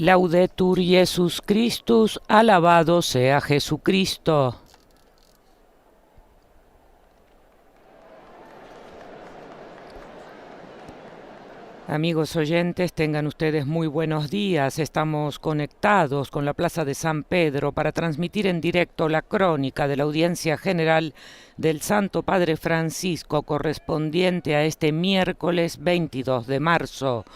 Laudetur Jesus Christus, alabado sea Jesucristo. Amigos oyentes, tengan ustedes muy buenos días. Estamos conectados con la Plaza de San Pedro para transmitir en directo la crónica de la audiencia general del Santo Padre Francisco correspondiente a este miércoles 22 de marzo.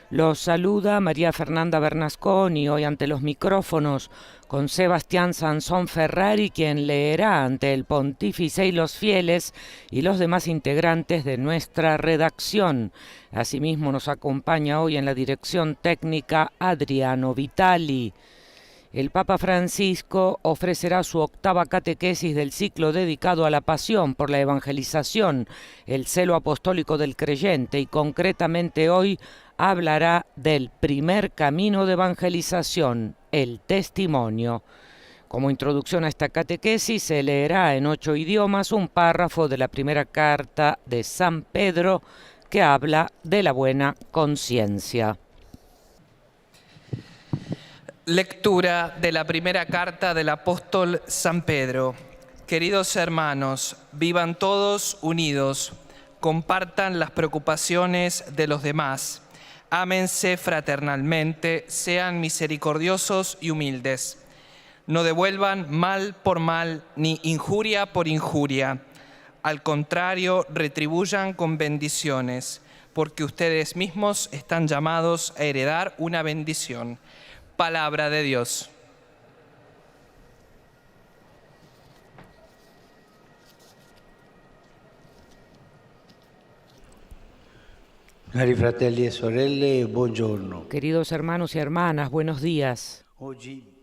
Los saluda María Fernanda Bernasconi, hoy ante los micrófonos con Sebastián Sansón Ferrari, quien leerá ante el pontífice y los fieles y los demás integrantes de nuestra redacción. Asimismo nos acompaña hoy en la dirección técnica Adriano Vitali. El Papa Francisco ofrecerá su octava catequesis del ciclo dedicado a la pasión por la evangelización, el celo apostólico del creyente, y concretamente hoy hablará del primer camino de evangelización, el testimonio. Como introducción a esta catequesis se leerá en 8 idiomas un párrafo de la primera carta de San Pedro que habla de la buena conciencia. Lectura de la primera carta del apóstol San Pedro. Queridos hermanos, vivan todos unidos, compartan las preocupaciones de los demás, ámense fraternalmente, sean misericordiosos y humildes. No devuelvan mal por mal ni injuria por injuria. Al contrario, retribuyan con bendiciones, porque ustedes mismos están llamados a heredar una bendición. Palabra de Dios. Cari fratelli e sorelle, buongiorno. Queridos hermanos y hermanas, buenos días. Oggi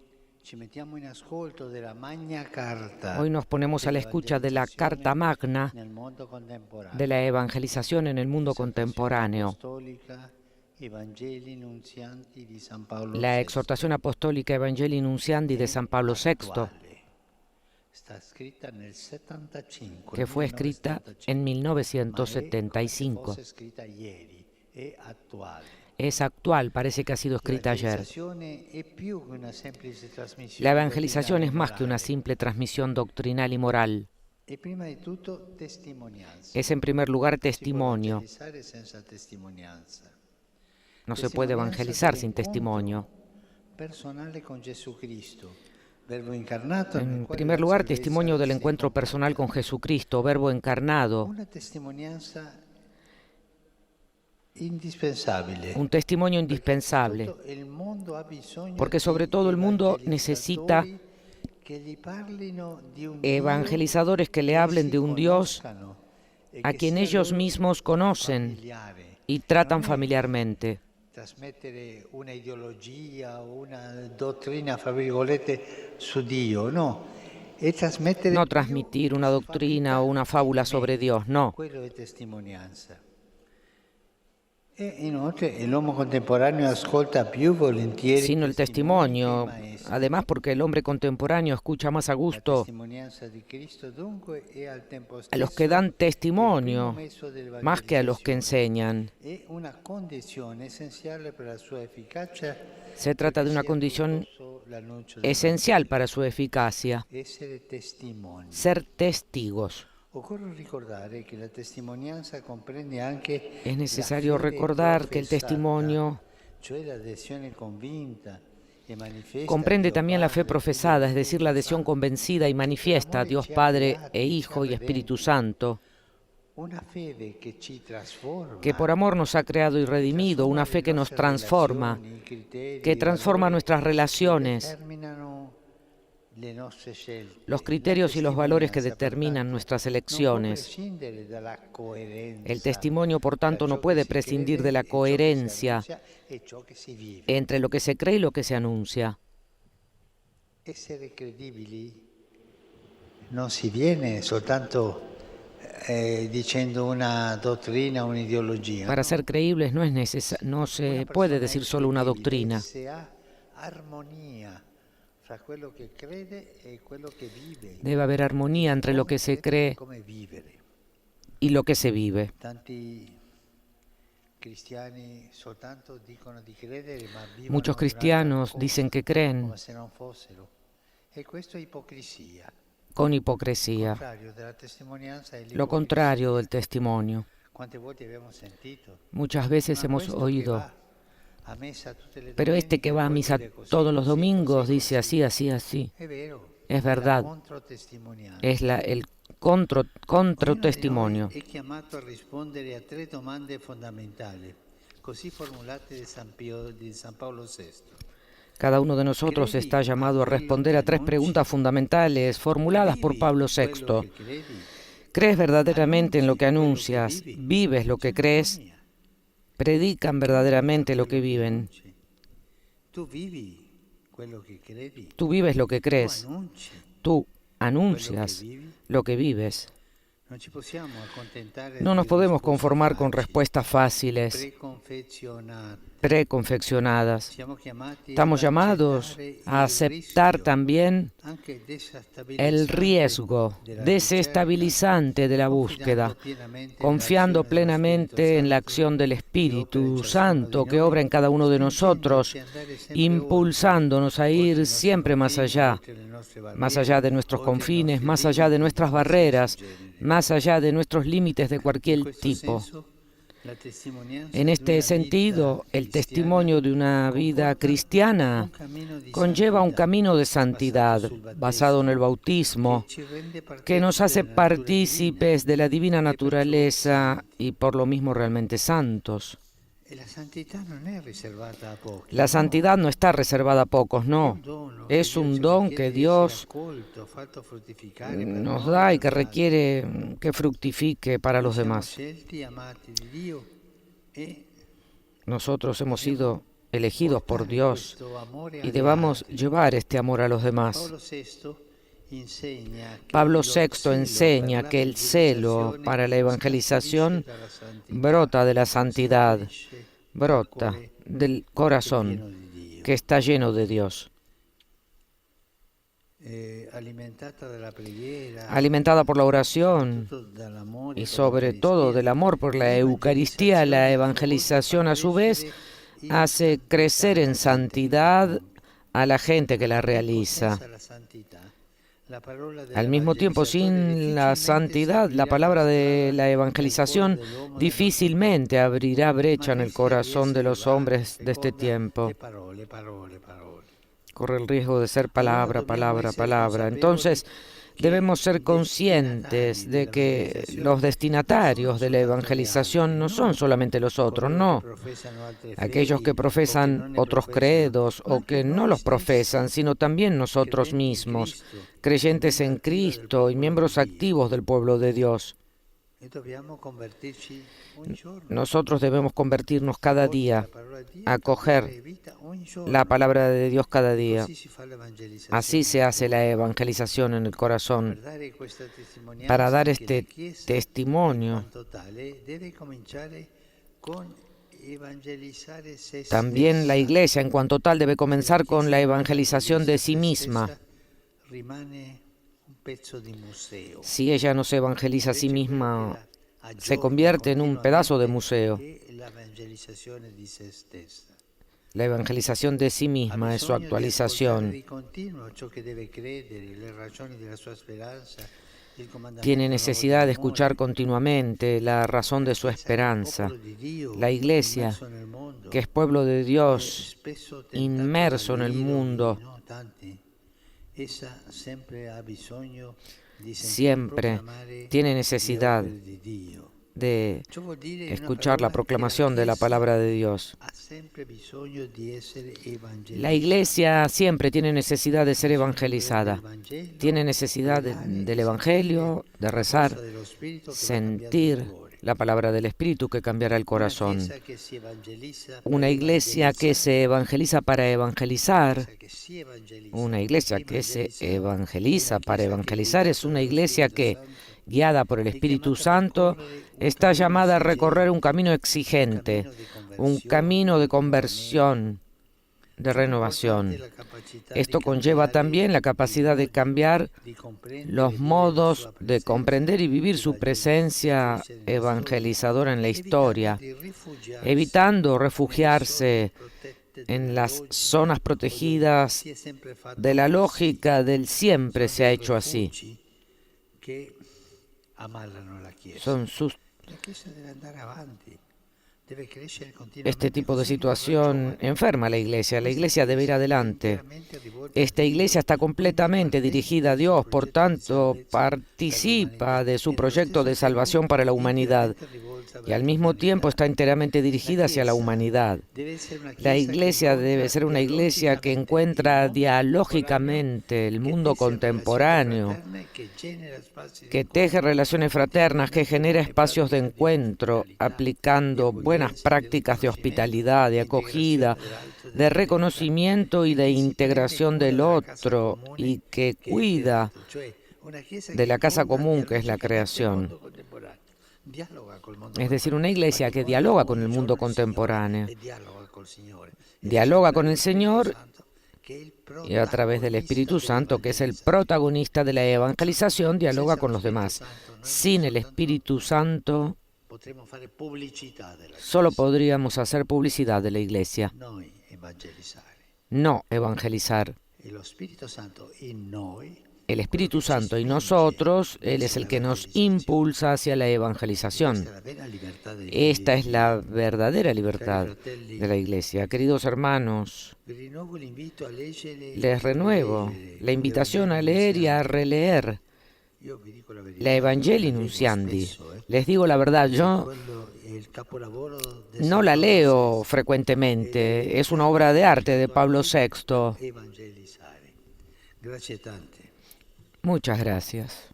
ci mettiamo in ascolto della Magna Carta. Hoy nos ponemos a la escucha de la Carta Magna nel mondo contemporaneo. de la evangelización en el mundo contemporáneo. Apostolica Evangelii Nuntiandi di San Paolo La VI. exhortación apostólica Evangelii Nuntiandi de San Pablo VI, Está escrita nel 75, que fue escrita en ma è 1975. come se fosse scritta ieri, è attuale. Es actual, parece que ha sido escrita ayer. La evangelización es más que una simple transmisión doctrinal y moral. Es en primer lugar testimonio. No se puede evangelizar sin testimonio. En primer lugar, testimonio del encuentro personal con Jesucristo, Verbo encarnado. Un testimonio indispensable, porque sobre todo el mundo necesita evangelizadores que le hablen de un Dios a quien ellos mismos conocen y tratan familiarmente. Trasmettere una ideologia o una dottrina, fra virgolette, su Dio, no. No transmitir una doctrina o una fábula sobre Dios, no. Quello è testimonianza. E inoltre l'uomo contemporaneo ascolta più volentieri Sino el testimonio, además porque el hombre contemporáneo escucha más a gusto a los que dan testimonio más que a los que enseñan. Se trata de una condición esencial para su eficacia, ser testigos. Es necesario recordar que el testimonio comprende también la fe profesada, es decir, la adhesión convencida y manifiesta a Dios Padre e Hijo y Espíritu Santo, que por amor nos ha creado y redimido, una fe que nos transforma, que transforma nuestras relaciones, los criterios y los valores que determinan nuestras elecciones. El testimonio, por tanto, no puede prescindir de la coherencia entre lo que se cree y lo que se anuncia. Essere credibili non si viene soltanto dicendo una dottrina, un'ideologia. Para ser creíbles no se puede decir solo una doctrina. Debe haber armonía entre lo que se cree y lo que se vive. Muchos cristianos dicen que creen con hipocresía, lo contrario del testimonio. Muchas veces hemos oído, pero este que va a misa todos los domingos dice así, así, así. Es verdad, es el controtestimonio. È chiamato a rispondere a 3 domande fondamentali, così formulate di San Paolo VI. Cada uno de nosotros está llamado a responder a 3 preguntas fundamentales formuladas por Pablo VI. ¿Crees verdaderamente en lo que anuncias? ¿Vives lo que crees? ¿Predican verdaderamente lo que viven? ¿Tú vives lo que crees? ¿Tú anuncias lo que vives? No nos podemos conformar con respuestas fáciles, preconfeccionadas. Estamos llamados a aceptar también el riesgo desestabilizante de la búsqueda, confiando plenamente en la acción del Espíritu Santo que obra en cada uno de nosotros, impulsándonos a ir siempre más allá de nuestros confines, más allá de nuestras barreras, más allá de nuestros límites de cualquier tipo. En este sentido, el testimonio de una vida cristiana conlleva un camino de santidad basado en el bautismo que nos hace partícipes de la divina naturaleza y por lo mismo realmente santos. La santidad no está reservada a pocos, no. Es un don que Dios nos da y que requiere que fructifique para los demás. Nosotros hemos sido elegidos por Dios y debamos llevar este amor a los demás. Pablo VI enseña que el celo para la evangelización brota de la santidad, brota del corazón que está lleno de Dios. Alimentada por la oración y sobre todo del amor por la Eucaristía, la evangelización a su vez hace crecer en santidad a la gente que la realiza. Al mismo tiempo, sin la santidad, la palabra de la evangelización difícilmente abrirá brecha en el corazón de los hombres de este tiempo. Corre el riesgo de ser palabra, palabra, palabra. Entonces, debemos ser conscientes de que los destinatarios de la evangelización no son solamente los otros, no. Aquellos que profesan otros credos o que no los profesan, sino también nosotros mismos, creyentes en Cristo y miembros activos del pueblo de Dios. Nosotros debemos convertirnos cada día, acoger la palabra de Dios cada día. Así se hace la evangelización en el corazón. Para dar este testimonio, también la Iglesia en cuanto tal debe comenzar con la evangelización de sí misma. Si ella no se evangeliza a sí misma, se convierte en un pedazo de museo. La evangelización de sí misma es su actualización. Tiene necesidad de escuchar continuamente la razón de su esperanza. La Iglesia, que es pueblo de Dios, inmerso en el mundo, siempre tiene necesidad de escuchar la proclamación de la palabra de Dios. La Iglesia siempre tiene necesidad de ser evangelizada. Tiene necesidad del Evangelio, de rezar, sentir la palabra del Espíritu que cambiará el corazón. Una iglesia que se evangeliza para evangelizar, una iglesia que se evangeliza para evangelizar es una iglesia que, guiada por el Espíritu Santo, está llamada a recorrer un camino exigente, un camino de conversión, de renovación. Esto conlleva también la capacidad de cambiar los modos de comprender y vivir su presencia evangelizadora en la historia, evitando refugiarse en las zonas protegidas de la lógica del siempre se ha hecho así. Son Este tipo de situación enferma a la Iglesia. La Iglesia debe ir adelante. Esta Iglesia está completamente dirigida a Dios, por tanto, participa de su proyecto de salvación para la humanidad y al mismo tiempo está enteramente dirigida hacia la humanidad. La Iglesia debe ser una Iglesia que encuentra dialógicamente el mundo contemporáneo, que teje relaciones fraternas, que genera espacios de encuentro, aplicando buenas prácticas de hospitalidad, de acogida, de reconocimiento y de integración del otro, y que cuida de la casa común que es la creación. Es decir, una iglesia que dialoga con el mundo contemporáneo, dialoga con el Señor y a través del Espíritu Santo, que es el protagonista de la evangelización, dialoga con los demás. Sin el Espíritu Santo, solo podríamos hacer publicidad de la iglesia, no evangelizar. El Espíritu Santo y nosotros, Él es el que nos impulsa hacia la evangelización. Esta es la verdadera libertad de la Iglesia. Queridos hermanos, les renuevo la invitación a leer y a releer la Evangelii Nuntiandi. Les digo la verdad, yo no la leo frecuentemente. Es una obra de arte de Pablo VI. Muchas gracias.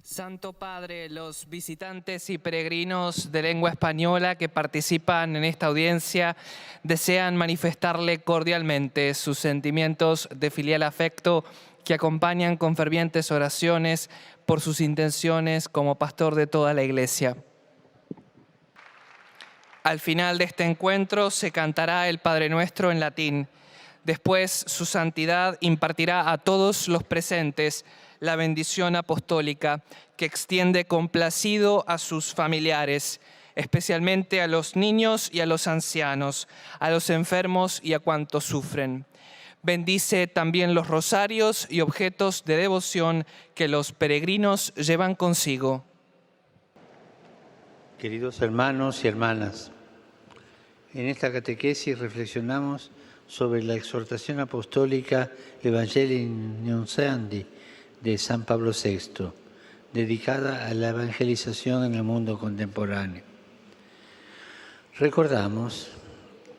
Santo Padre, los visitantes y peregrinos de lengua española que participan en esta audiencia desean manifestarle cordialmente sus sentimientos de filial afecto que acompañan con fervientes oraciones por sus intenciones como pastor de toda la Iglesia. Al final de este encuentro se cantará el Padre Nuestro en latín. Después, su santidad impartirá a todos los presentes la bendición apostólica que extiende complacido a sus familiares, especialmente a los niños y a los ancianos, a los enfermos y a cuantos sufren. Bendice también los rosarios y objetos de devoción que los peregrinos llevan consigo. Queridos hermanos y hermanas, en esta catequesis reflexionamos sobre la exhortación apostólica Evangelii Nuntiandi de San Pablo VI, dedicada a la evangelización en el mundo contemporáneo. Recordamos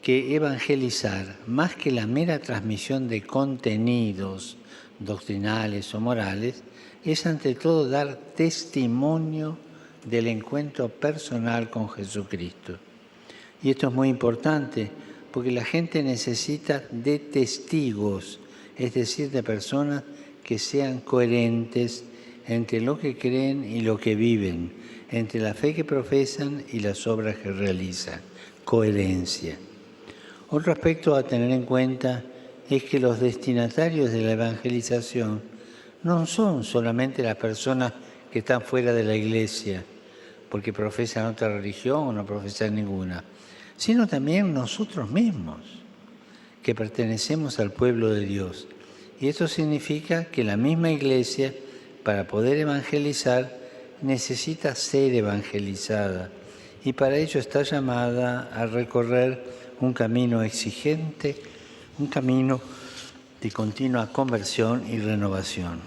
que evangelizar, más que la mera transmisión de contenidos doctrinales o morales, es ante todo dar testimonio del encuentro personal con Jesucristo. Y esto es muy importante porque la gente necesita de testigos, es decir, de personas que sean coherentes entre lo que creen y lo que viven, entre la fe que profesan y las obras que realizan. Coherencia. Otro aspecto a tener en cuenta es que los destinatarios de la evangelización no son solamente las personas que están fuera de la Iglesia, porque profesan otra religión o no profesan ninguna, sino también nosotros mismos, que pertenecemos al pueblo de Dios. Y esto significa que la misma Iglesia, para poder evangelizar, necesita ser evangelizada, y para ello está llamada a recorrer un camino exigente, un camino de continua conversión y renovación.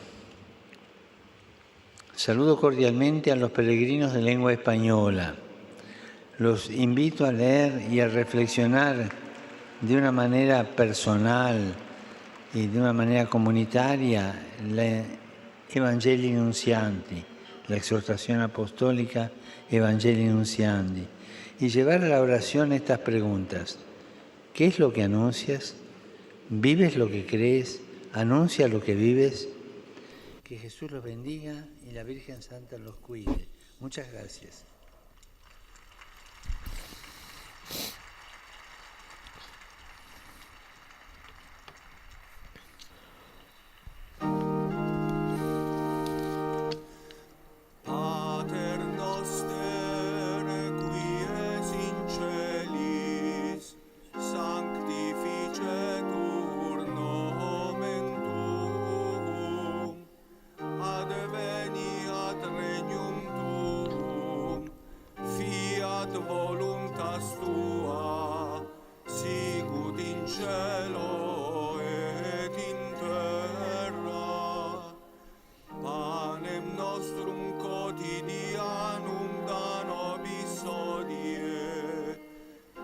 Saludo cordialmente a los peregrinos de lengua española. Los invito a leer y a reflexionar de una manera personal y de una manera comunitaria la Evangelii Nuntiandi, la exhortación apostólica Evangelii Nuntiandi, y llevar a la oración estas preguntas. ¿Qué es lo que anuncias? ¿Vives lo que crees? ¿Anuncia lo que vives? Que Jesús los bendiga y la Virgen Santa los cuide. Muchas gracias. Pater noster, qui es in celis, sanctificetur nomen tuum, adveniat regnum tuum, fiat voluntas tua, sicut in cielo et in terra. Panem nostrum quotidianum da nobis hodie,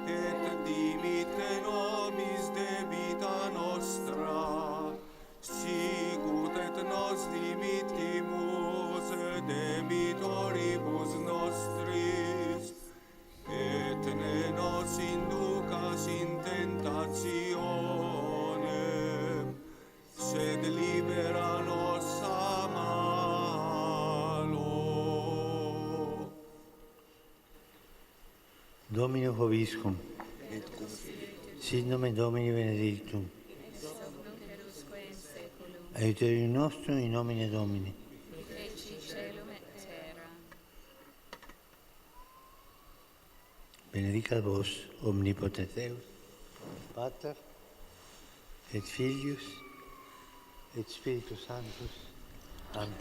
et dimitte nobis debita nostra, sicut et nos dimittimus debitoribus nostris, et ne nos inducas in tentationem, sed libera nos a malo. Domine vobiscum. Sit nomen Domini benedictum. Aiuterium nostrum in nomine Domini. Benedicat vos omnipotens Deus, Pater et Filius et Spiritus Sanctus. Amen.